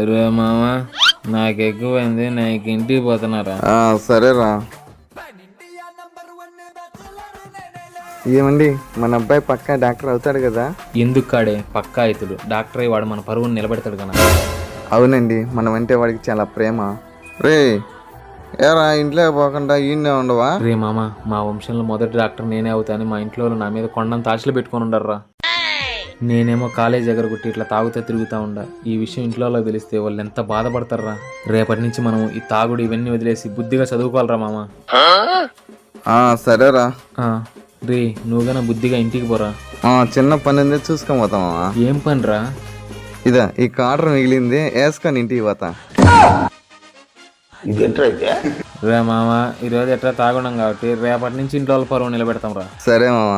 ఎరువే మామ, నాకు ఎక్కువైంది, నాకు ఇంటికి పోతున్నారా? సరేరా. ఏమండి, మన అబ్బాయి పక్కా డాక్టర్ అవుతాడు కదా? ఎందుకు కాడే, పక్కా ఇతడు డాక్టర్ అయ్యి వాడు మన పరువుని నిలబెడతాడు కదా. అవునండి, మనం అంటే వాడికి చాలా ప్రేమ. రే ఏరా, ఇంట్లో పోకుండా ఈయనే ఉండవా? రే మామ, మా వంశంలో మొదటి డాక్టర్ నేనే అవుతాను, మా ఇంట్లో వాళ్ళు నా మీద కొండంత ఆశలు పెట్టుకొని ఉండర్రా. నేనేమో కాలేజ్ దగ్గర కొట్టి ఇట్లా తాగుతూ తిరుగుతూ ఉండా. ఈ విషయం ఇంట్లో తెలిస్తే వాళ్ళు ఎంత బాధపడతారా. రేపటి నుంచి మనం ఈ తాగుడు ఇవన్నీ వదిలేసి బుద్ధిగా చదువుకోవాలరా మామ. సరేరా. రే నువ్వుగానే బుద్ధిగా ఇంటికి పోరా. చిన్న పని ఉంది, చూసుకొని పోతామా? ఏం పనిరా? ఇదా ఈ కార్డర్ మిగిలింది, వేసుకొని ఇంటికి పోతా. రే మామ, ఈరోజు ఎట్లా తాగున్నాం కాబట్టి రేపటి నుంచి ఇంట్లో వాళ్ళ పరువు నిలబెడతాం రా. సరే మామ.